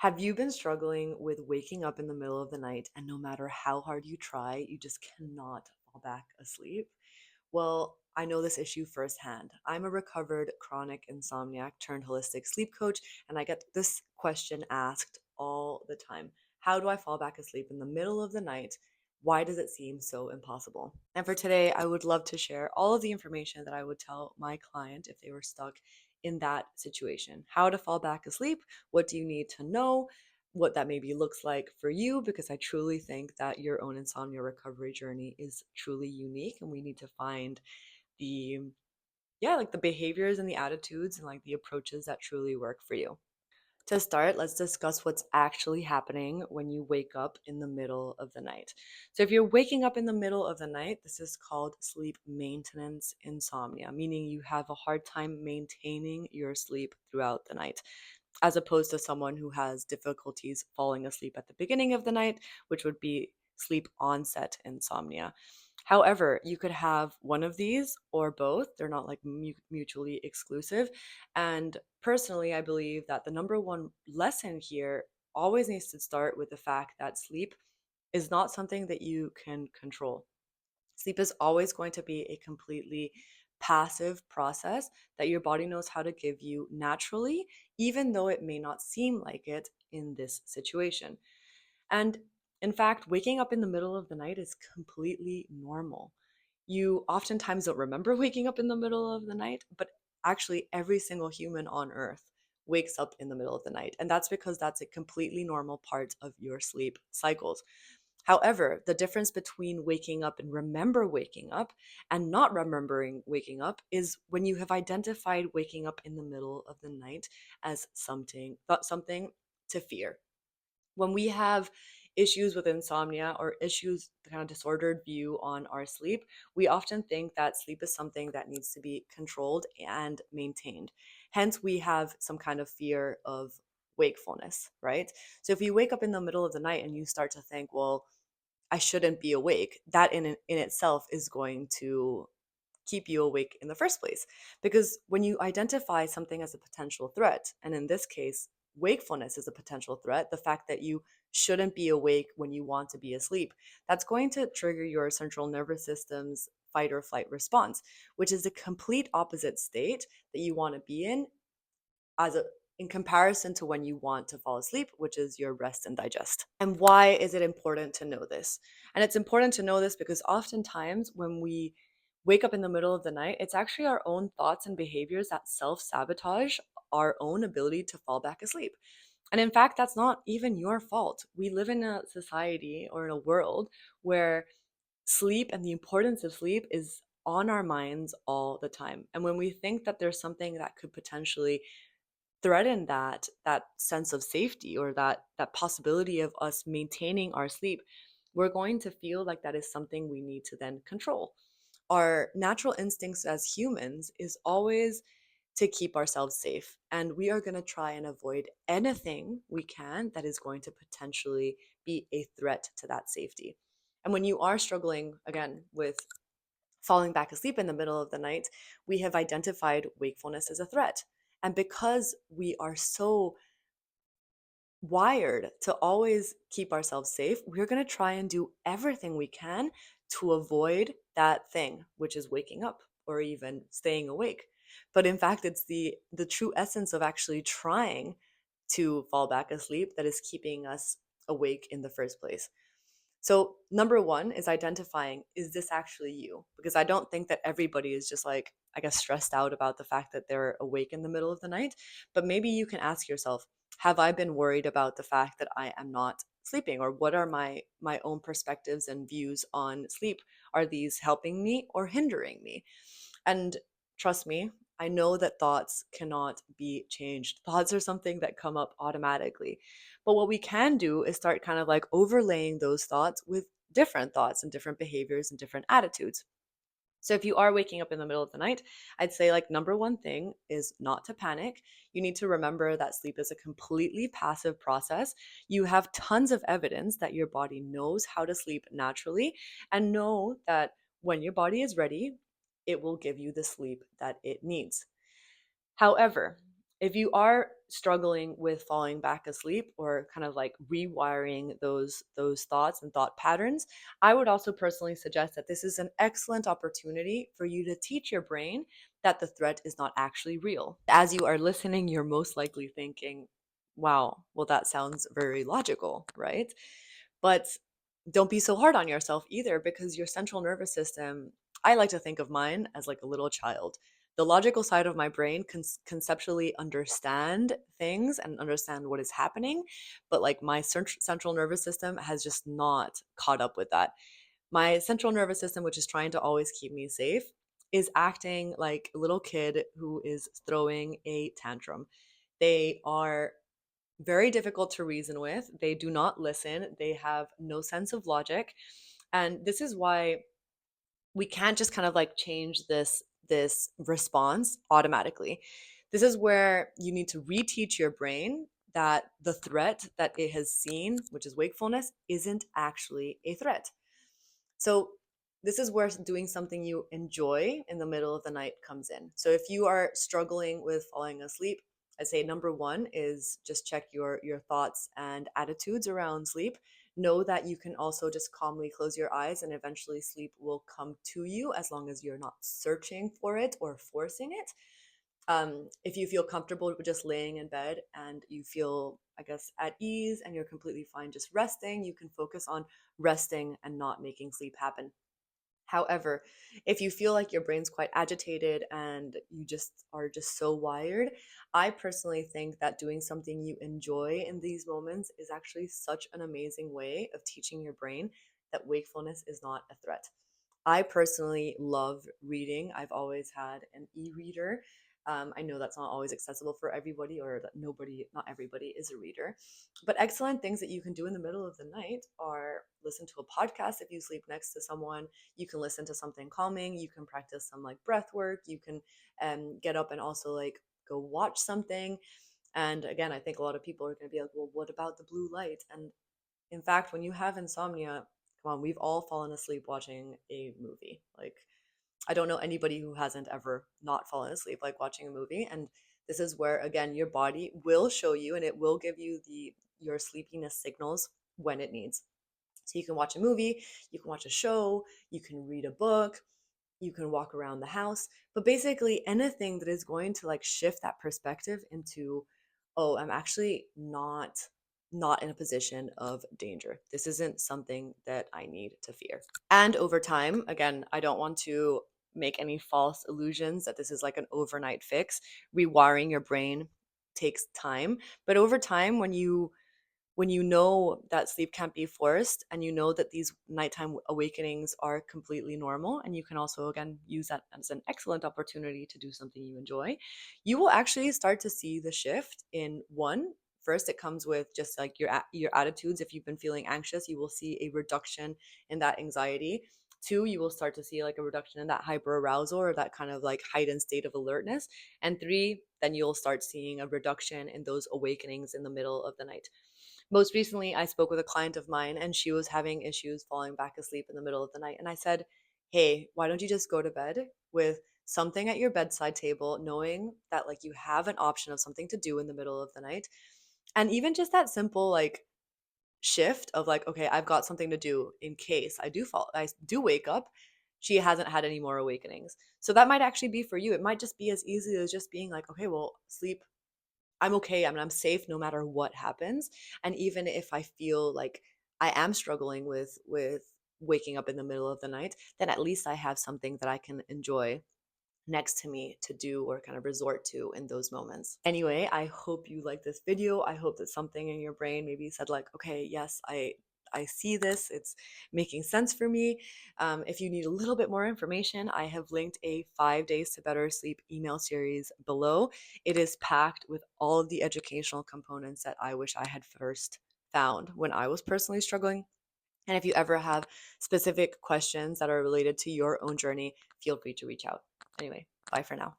Have you been struggling with waking up in the middle of the night and no matter how hard you try, you just cannot fall back asleep? Well, I know this issue firsthand. I'm a recovered chronic insomniac turned holistic sleep coach, and I get this question asked all the time. How do I fall back asleep in the middle of the night? Why does it seem so impossible? And for today, I would love to share all of the information that I would tell my client if they were stuck in that situation. How to fall back asleep, what do you need to know, what that maybe looks like for you, because I truly think that your own insomnia recovery journey is truly unique and we need to find the like the behaviors and the attitudes and like the approaches that truly work for you. To start, let's discuss what's actually happening when you wake up in the middle of the night. So, if you're waking up in the middle of the night, this is called sleep maintenance insomnia, meaning you have a hard time maintaining your sleep throughout the night, as opposed to someone who has difficulties falling asleep at the beginning of the night, which would be sleep onset insomnia. However, you could have one of these or both. They're not like mutually exclusive. And personally, I believe that the number one lesson here always needs to start with the fact that sleep is not something that you can control. Sleep is always going to be a completely passive process that your body knows how to give you naturally, even though it may not seem like it in this situation. And in fact, waking up in the middle of the night is completely normal. You oftentimes don't remember waking up in the middle of the night, but actually, every single human on earth wakes up in the middle of the night. And that's because that's a completely normal part of your sleep cycles. However, the difference between waking up and remember waking up and not remembering waking up is when you have identified waking up in the middle of the night as something to fear. When we have issues with insomnia or issues, kind of disordered view on our sleep, we often think that sleep is something that needs to be controlled and maintained. Hence, we have some kind of fear of wakefulness, right? So if you wake up in the middle of the night and you start to think, well, I shouldn't be awake, that in itself is going to keep you awake in the first place. Because when you identify something as a potential threat, and in this case, wakefulness is a potential threat, the fact that you shouldn't be awake when you want to be asleep, that's going to trigger your central nervous system's fight or flight response, which is the complete opposite state that you want to be as a in comparison to when you want to fall asleep, which is your rest and digest. And why is it important to know this? And it's important to know this because oftentimes when we wake up in the middle of the night, it's actually our own thoughts and behaviors that self sabotage our own ability to fall back asleep. And in fact, that's not even your fault. We live in a society or in a world where sleep and the importance of sleep is on our minds all the time. And when we think that there's something that could potentially threaten that sense of safety or that possibility of us maintaining our sleep, we're going to feel like that is something we need to then control. Our natural instincts as humans is always to keep ourselves safe, and we are going to try and avoid anything we can that is going to potentially be a threat to that safety. And when you are struggling again with falling back asleep in the middle of the night, we have identified wakefulness as a threat. And because we are so wired to always keep ourselves safe, we're going to try and do everything we can to avoid that thing, which is waking up or even staying awake. But in fact, it's the true essence of actually trying to fall back asleep that is keeping us awake in the first place. So, number one is identifying, is this actually you? Because I don't think that everybody is just like, I guess, stressed out about the fact that they're awake in the middle of the night. But maybe you can ask yourself, have I been worried about the fact that I am not sleeping? Or what are my own perspectives and views on sleep? Are these helping me or hindering me? And trust me, I know that thoughts cannot be changed. Thoughts are something that come up automatically. But what we can do is start kind of like overlaying those thoughts with different thoughts and different behaviors and different attitudes. So if you are waking up in the middle of the night, I'd say like number one thing is not to panic. You need to remember that sleep is a completely passive process. You have tons of evidence that your body knows how to sleep naturally, and know that when your body is ready, it will give you the sleep that it needs. However, if you are struggling with falling back asleep or kind of like rewiring those thoughts and thought patterns, I would also personally suggest that this is an excellent opportunity for you to teach your brain that the threat is not actually real. As you are listening, you're most likely thinking, wow, well, that sounds very logical, right? But don't be so hard on yourself either, because your central nervous system, I like to think of mine as like a little child. The logical side of my brain can conceptually understand things and understand what is happening, but like my central nervous system has just not caught up with that. My central nervous system, which is trying to always keep me safe, is acting like a little kid who is throwing a tantrum. They are very difficult to reason with. They do not listen. They have no sense of logic. And this is why we can't just kind of like change this response automatically. This is where you need to reteach your brain that the threat that it has seen, which is wakefulness, isn't actually a threat. So this is where doing something you enjoy in the middle of the night comes in. So if you are struggling with falling asleep, I'd say number one is just check your thoughts and attitudes around sleep. Know that you can also just calmly close your eyes and eventually sleep will come to you as long as you're not searching for it or forcing it. If you feel comfortable with just laying in bed and you feel, I guess, at ease and you're completely fine just resting, you can focus on resting and not making sleep happen. However, if you feel like your brain's quite agitated and you just are just so wired, I personally think that doing something you enjoy in these moments is actually such an amazing way of teaching your brain that wakefulness is not a threat. I personally love reading. I've always had an e-reader. I know that's not always accessible for everybody, or that not everybody is a reader. But excellent things that you can do in the middle of the night are listen to a podcast if you sleep next to someone. You can listen to something calming. You can practice some like breath work. You can get up and also like go watch something. And again, I think a lot of people are going to be like, well, what about the blue light? And in fact, when you have insomnia, come on, we've all fallen asleep watching a movie. Like, I don't know anybody who hasn't ever not fallen asleep like watching a movie. And this is where again your body will show you and it will give you the your sleepiness signals when it needs. So you can watch a movie, you can watch a show, you can read a book, you can walk around the house, but basically anything that is going to like shift that perspective into, oh, I'm actually not in a position of danger. This isn't something that I need to fear. And over time, again, I don't want to make any false illusions that this is like an overnight fix. Rewiring your brain takes time, but over time when you know that sleep can't be forced and you know that these nighttime awakenings are completely normal, and you can also again use that as an excellent opportunity to do something you enjoy, you will actually start to see the shift in one. First, it comes with just like your attitudes. If you've been feeling anxious, you will see a reduction in that anxiety. Two, you will start to see like a reduction in that hyper arousal or that kind of like heightened state of alertness. And three, then you'll start seeing a reduction in those awakenings in the middle of the night. Most recently, I spoke with a client of mine and she was having issues falling back asleep in the middle of the night. And I said, hey, why don't you just go to bed with something at your bedside table, knowing that like you have an option of something to do in the middle of the night? And even just that simple like shift of like, okay, I've got something to do in case I do wake up. She hasn't had any more awakenings. So that might actually be for you. It might just be as easy as just being like, okay, well, sleep, I'm okay. I mean, I'm safe no matter what happens. And even if I feel like I am struggling with waking up in the middle of the night, then at least I have something that I can enjoy next to me to do or kind of resort to in those moments. Anyway, I hope you like this video. I hope that something in your brain maybe said like, okay, yes, I see this. It's making sense for me. If you need a little bit more information, I have linked a 5 days to better sleep email series below. It is packed with all of the educational components that I wish I had first found when I was personally struggling. And if you ever have specific questions that are related to your own journey, feel free to reach out. Anyway, bye for now.